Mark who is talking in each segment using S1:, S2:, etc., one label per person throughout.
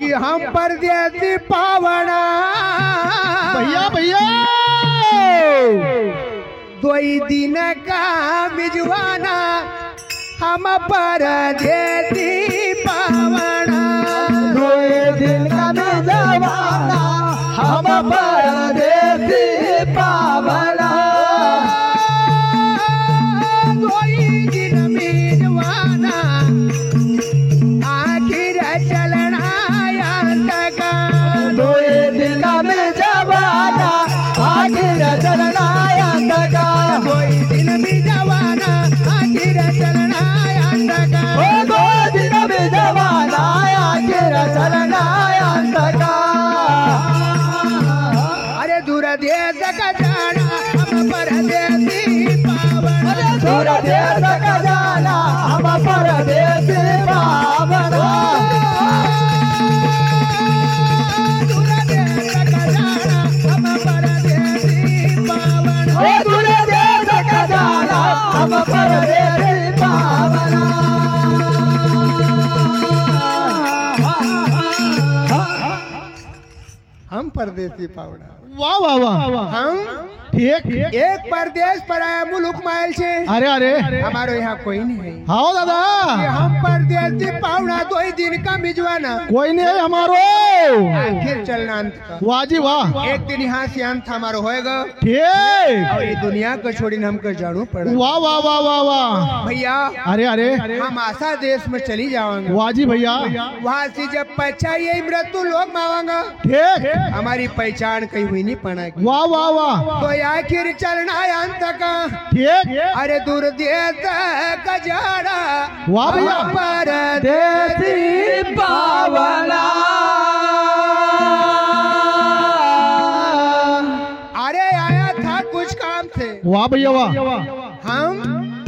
S1: कि हम परदेसी पावना
S2: भैया भैया
S1: दो दिन का मिजवाना हम परदेसी पावना
S2: 2 दिन का मिजवाना हम परदेसी पावना
S1: 2 दिन मिजवाना आखिर चलना का
S2: 2 दिन का मिजवाना आखिर चलना का
S1: 2 दिन मिजवाना आखिर चलना का
S2: 2 दिन मिजवाना आखिर चलना का
S1: अरे दूर देश का जाना हम परदेसी पावना
S2: दूर देश का जाना हम परदेसी पावना
S1: दूर देश का जाना हम परदेसी पावना
S2: दूर देश का जाना हम परदेसी पावना
S1: हम परदेसी पावना
S2: वाह वाह वाह
S1: हम
S2: ठीक
S1: एक परदेश पर आया मुल्क माइल छे
S2: अरे अरे
S1: हमारो यहाँ कोई नहीं है
S2: हाँ दादा
S1: ये हम परदेसी पावना 2 दिन का मिजवाना
S2: कोई नहीं है हमारो
S1: आखिर चलना अंत का
S2: वाह जी वाह
S1: एक दिन यहाँ से अंत हमारो होएगा
S2: ठीक
S1: और ये दुनिया को छोड़ीने हमको जानो पड़ा
S2: वाह वाह वाह वाह वाह
S1: भैया
S2: अरे अरे
S1: हम आशा देश में चली जावांगे
S2: वाह जी भैया
S1: वहाँ से जब पहचान यही मृत्यु लोग मांगा
S2: ठीक
S1: हमारी पहचान कहीं हुई नहीं पड़ेगी
S2: वाह वाह वाह
S1: तो आखिर चलना अंत का
S2: ठीक
S1: अरे दूर देश का जाना
S2: वाह भैया
S1: परदेसी
S2: पावना
S1: अरे आया था कुछ काम से
S2: वाह भैया वाह
S1: हम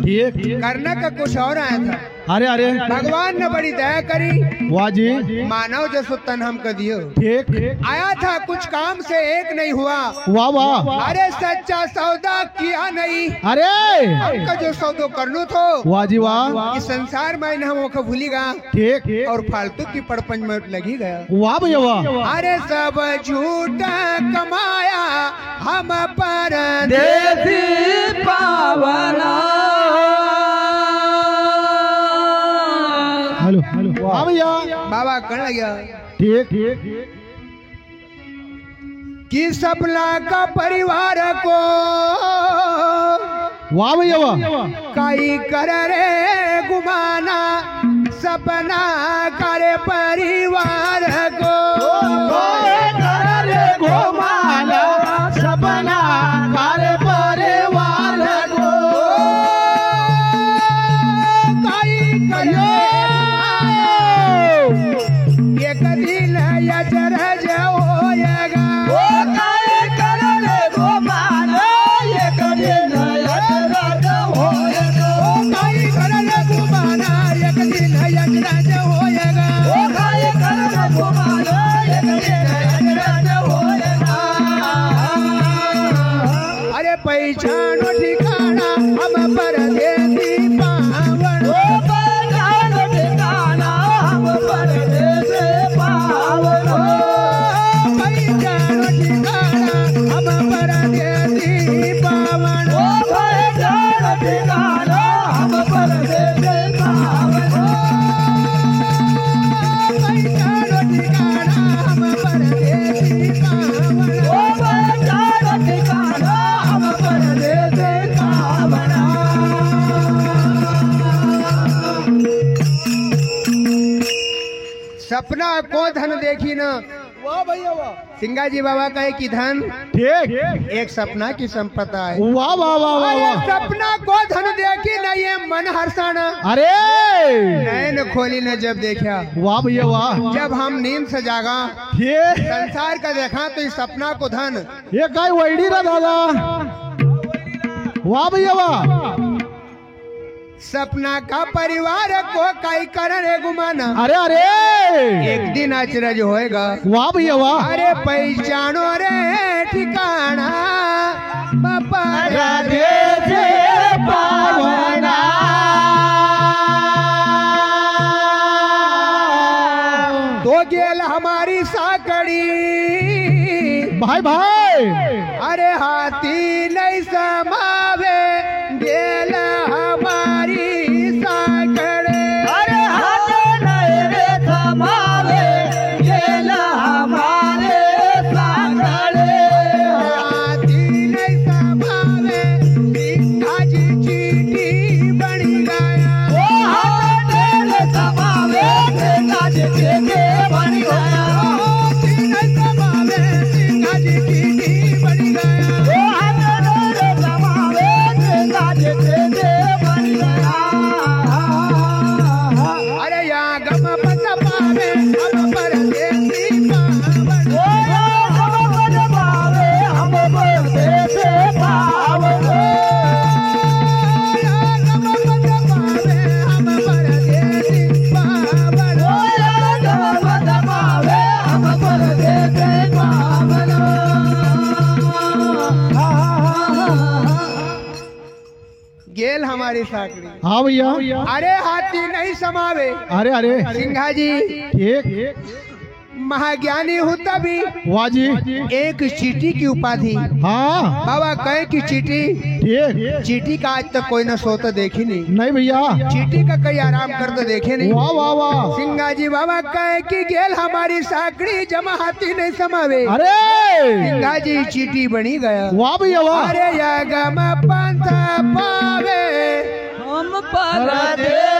S2: ठीक
S1: करने का कुछ और आया था
S2: अरे अरे
S1: भगवान ने बड़ी दया करी
S2: वाह जी
S1: मानव जैसो तन हमको दियो
S2: ठीक
S1: आया था कुछ काम से एक नहीं हुआ
S2: वाह वाह
S1: अरे सच्चा सौदा किया नहीं
S2: अरे
S1: हमका जो सौदो करनो थो
S2: वाह जी वाह
S1: इस संसार में हम को भूलीगा
S2: ठीक
S1: और फालतू की पड़पन में लगी गया
S2: वाह भैया वाह
S1: अरे सब झूठा कमाया हम पर
S2: देसी पावना हेलो हेलो वाह भैया
S1: बाबा कहने लगा
S2: ठीक ठीक
S1: कि सपना का परिवार को
S2: वाह भैया वाह
S1: काई कर रे गुमाना सपना करे परिवार को
S2: करे घुमाना सपना करे परिवार को
S1: काई करे एक दिन अजरज होएगा
S2: काई करे घुमाना एक दिन अजरज होएगा
S1: काई करे गुमाना एक दिन अजरज होएगा
S2: काई करे घुमाना एक दिन अजरज होएगा
S1: अरे पहचानो ठिकाना हम परदेसी पावन
S2: पहचान ठिकाना हम परदेसी पावन
S1: पहचानो ठिकाना हम परदेसी पावन
S2: पहचान ठिकाना हम परदेसी पावन
S1: पहचानो ठिकाना हम परदेसी पावन
S2: पहचान ठिकाना हम परदेसी पावन
S1: सपना को धन देखी न
S2: वाह भैया वाह
S1: सिंगा जी बाबा कहे कि धन
S2: ठीक
S1: एक सपना की संपदा है
S2: वाह वाह वाह वाह
S1: अरे
S2: वाह
S1: सपना को धन देखी न ये मन हर्षाना
S2: अरे
S1: नैन खोली न जब देखा
S2: वाह भैया वाह
S1: जब हम नींद से जागा
S2: ठीक
S1: संसार का देखा तो इस सपना को धन
S2: ये काय वैडी रा दादा वाह भैया वाह
S1: सपना का परिवार को कई करण गुमाना
S2: अरे अरे
S1: एक दिन अचरज होएगा
S2: वाह भैया वाह
S1: अरे पहचानो रे ठिकाना बाबा
S2: परदेसी पावना
S1: तो गेल हमारी साकड़ी
S2: भाई भाई
S1: अरे हाथी नहीं समावे गेल हमारी साकड़ी
S3: अरे हाथ नहीं रे समावे गेल हमारे सागड़े
S1: हाथी नहीं समावे सिंहाजी चीटी बन गया
S3: ओ हाथ नहीं समावे सिंहाजी चीटी बन गया
S1: हाथी नहीं समावे सिंहाजी चीटी बन गया
S3: ओ हाथ नहीं समावे सिंहाजी चीटी बन गया
S1: अरे या गम पत पावे हम परदेसी पावन
S3: ओ हम पद पावे हम परदेसी पावन
S1: या गम पत पावे हम परदेसी पावन
S3: ओ हम पद पावे हम परदेसी पावन
S1: गेल हमारी साकड़ी
S2: हाँ भैया
S1: अरे हाथी नहीं समावे
S2: अरे अरे
S1: सिंहाजी
S2: ठीक
S1: महाज्ञानी हूँ तभी
S2: वाह जी
S1: एक चीटी की उपाधि
S2: हाँ
S1: बाबा कहे की चीटी
S2: ठीक
S1: चीटी का आज तक कोई न सोता देखी नहीं
S2: नहीं भैया
S1: चीटी का कई आराम कर तो देखे नहीं
S2: वाह वाह वाह
S1: सिंगाजी बाबा कहे कि गेल हमारी साकड़ी जमा हाथी नहीं समावे
S2: अरे
S1: सिंगाजी चीटी बनी गया
S2: वाह भैया वाह
S1: अरे या गम पंथ पावे
S3: हम परदेसी